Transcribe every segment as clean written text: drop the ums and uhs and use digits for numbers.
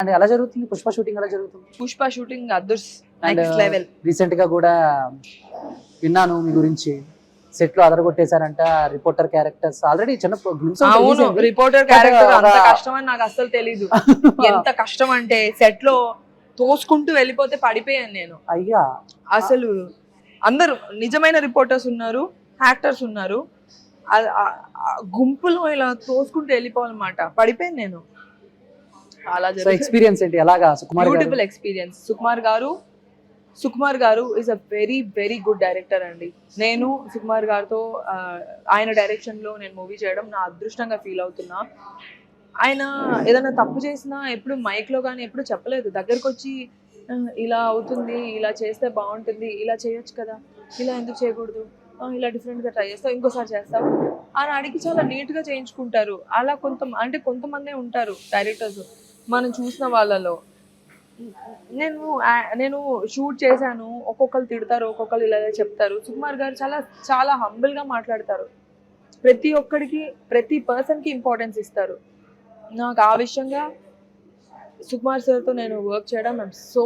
And ఎలా జరుగుతుంది Pushpa shooting ఎలా జరుగుతుంది? Pushpa shooting others and next level. Recent గా కూడా విన్నాను మీ గురించి, సెట్ లో అదరగొట్టేశారంట. రిపోర్టర్ క్యారెక్టర్స్ ఆల్రెడీ చిన్న glimpse ఒకటి అవును, release అయింది. రిపోర్టర్ క్యారెక్టర్ అంత కష్టం అని నాకు అస్సలు తెలీదు. ఎంత కష్టం అంటే సెట్ లో తోసుకుంటూ వెళ్ళిపోతే పడిపోయాను నేను. అయ్యా అసలు అందరూ నిజమైన రిపోర్టర్స్ ఉన్నారు, యాక్టర్స్ ఉన్నారు, గుంపులో ఇలా తోసుకుంటూ వెళ్ళిపోవాలన్నమాట. పడిపోయాను నేను. అలా సో ఎక్స్పీరియన్స్ ఏంటి ఎలాగా సుకుమార్ గారు? Beautiful experience. Sukumar garu is a very very good director అండి. నేను సుకుమార్ గారితో ఆయన డైరెక్షన్ లో నేను మూవీ చేయడం నా అదృష్టంగా ఫీల్ అవుతున్నా. ఆయన ఏదైనా తప్పు చేసినా ఎప్పుడు మైక్ లో కానీ ఎప్పుడు చెప్పలేదు. దగ్గరకు వచ్చి ఇలా అవుతుంది, ఇలా చేస్తే బాగుంటుంది, ఇలా చేయొచ్చు కదా, ఇలా ఎందుకు చేయకూడదు, ఇలా డిఫరెంట్ గా ట్రై చేస్తావు, ఇంకోసారి చేస్తావు అని అడిగి చాలా నీట్ గా చేయించుకుంటారు. అలా కొంతమందే ఉంటారు డైరెక్టర్స్ మనం చూసిన వాళ్ళలో. నేను షూట్ చేశాను, ఒక్కొక్కరు తిడతారు, ఒక్కొక్కరు ఇలా చెప్తారు. సుకుమార్ గారు చాలా చాలా హంబుల్ గా మాట్లాడతారు. ప్రతి ఒక్కడికి ప్రతి పర్సన్ కి ఇంపార్టెన్స్ ఇస్తారు. నాకు ఆ విషయంగా సుకుమార్ సార్ తో నేను వర్క్ చేయడం ఐఎమ్ సో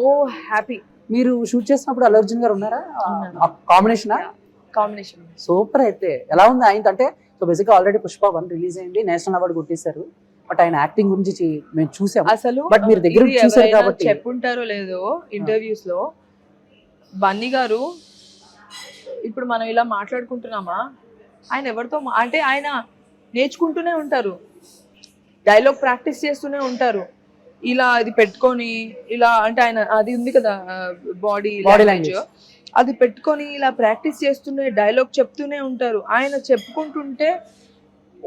హ్యాపీ. మీరు షూట్ చేసినప్పుడు అల్లు అర్జున్ గారు ఉన్నారా? Combination super. అయితే ఎలా ఉంది ఆయన? అంటే సో బేసిక్ గా ఆల్రెడీ పుష్ప 1 రిలీజ్ అయింది, నేషనల్ అవార్డు కొట్టేశారు. బట్ ఆయన యాక్టింగ్ గురించి మేము చూసాం. అసలు బట్ మీరు దగ్గర చూసారు కాబట్టి చెప్పుంటారో లేదో ఇంటర్వ్యూస్ లో, బన్నీ గారు ఇప్పుడు మనం ఇలా మాట్లాడుకుంటున్నామా, ఆయన ఎవరితో అంటే ఆయన నేర్చుకుంటూనే ఉంటారు, డైలాగ్ ప్రాక్టీస్ చేస్తూనే ఉంటారు. ఇలా అది పెట్టుకొని ఇలా అంటే ఆయన అది ఉంది కదా బాడీ లాంగ్వేజ్, అది పెట్టుకొని ఇలా ప్రాక్టీస్ చేస్తూనే డైలాగ్ చెప్తూనే ఉంటారు. ఆయన చెప్పుకుంటుంటే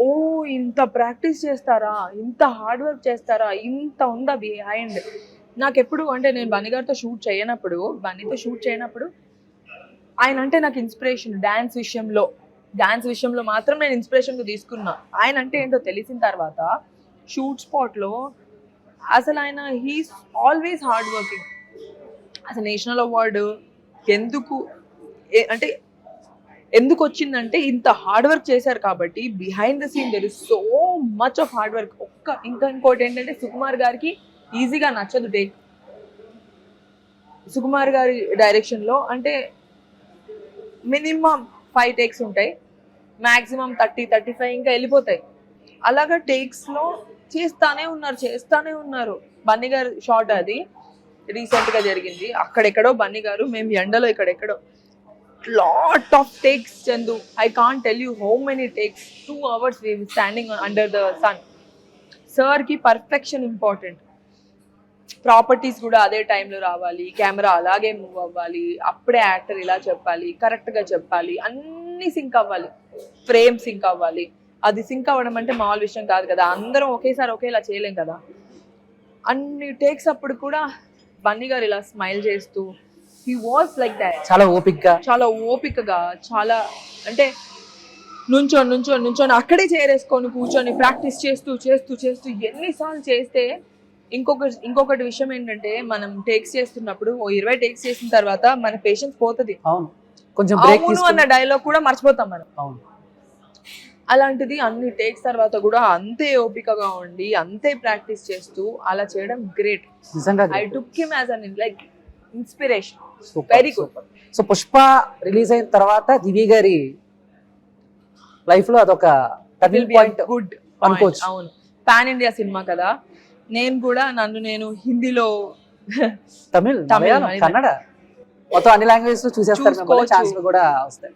ఓ ఇంత ప్రాక్టీస్ చేస్తారా, ఇంత హార్డ్ వర్క్ చేస్తారా, ఇంత ఉందా బిహైండ్. నాకు ఎప్పుడు అంటే నేను బన్నీతో షూట్ చేయనప్పుడు ఆయన అంటే నాకు ఇన్స్పిరేషన్. డాన్స్ విషయంలో మాత్రం నేను ఇన్స్పిరేషన్ తీసుకున్నా. ఆయన అంటే ఏంటో తెలిసిన తర్వాత షూట్ స్పాట్ లో అసలు ఆయన హీస్ ఆల్వేస్ హార్డ్ వర్కింగ్. అసలు నేషనల్ అవార్డు ఎందుకు వచ్చిందంటే ఇంత హార్డ్ వర్క్ చేశారు కాబట్టి. Behind the scene there is so much of hard work. ఇంకోటి ఏంటంటే సుకుమార్ గారికి ఈజీగా నచ్చదు టేక్. సుకుమార్ గారి డైరెక్షన్ లో అంటే మినిమం 5 టేక్స్ ఉంటాయి, మాక్సిమం 30-35 ఇంకా వెళ్ళిపోతాయి. అలాగా టేక్స్ లో చేస్తానే ఉన్నారు. బన్నీ గారు షార్ట్ అది రీసెంట్ గా జరిగింది, అక్కడెక్కడో బన్నీ గారు, మేము ఎండలో ఇక్కడెక్కడో. lot of takes, Chandu. I can't tell you how many takes. 2 hours we were standing under the sun. Sir ki perfection important. Properties కూడా అదే టైంలో రావాలి, కెమెరా అలాగే మూవ్ అవ్వాలి, అప్పుడే యాక్టర్ ఇలా చెప్పాలి, కరెక్ట్ గా చెప్పాలి, అన్ని సింక్ అవ్వాలి, ఫ్రేమ్ సింక్ అవ్వాలి. అది సింక్ అవ్వడం అంటే మామూలు విషయం కాదు కదా. అందరం ఒకేసారి ఒకేలా చేయలేం కదా. అన్ని టేక్స్ అప్పుడు కూడా బన్నీ గారు ఇలా స్మైల్ చేస్తూ he was like that. చాలా ఓపికగా చాలా అంటే నుంచొని అక్కడే చేరేసుకొని కూర్చొని ప్రాక్టీస్ చేస్తూ ఎన్నిసార్లు చేస్తే. ఇంకొకటి విషయం ఏంటంటే మనం టేక్స్ చేస్తున్నప్పుడు 20 టేక్స్ చేసిన తర్వాత మన పేషెన్స్ పోతుంది. కొంచెం అన్న డైలాగ్ కూడా మర్చిపోతాం మనం. అలాంటిది అన్ని టేక్స్ తర్వాత కూడా అంతే ఓపికగా ఉండి అంతే ప్రాక్టీస్ చేస్తూ అలా చేయడం great. I took him as an like inspiration. Very good. So Pushpa release అయిన తర్వాత దివ్య గారి లైఫ్ లో అదొక టర్నింగ్ పాయింట్ గుడ్ అనుకోవచ్చు. అవును, పాన్ ఇండియా సినిమా కదా. నేను హిందీలో, తమిళ్, కన్నడ మొత్తం అన్ని లాంగ్వేజ్ లో చూసేస్తారు, ఛాన్స్ కూడా వస్తాయి.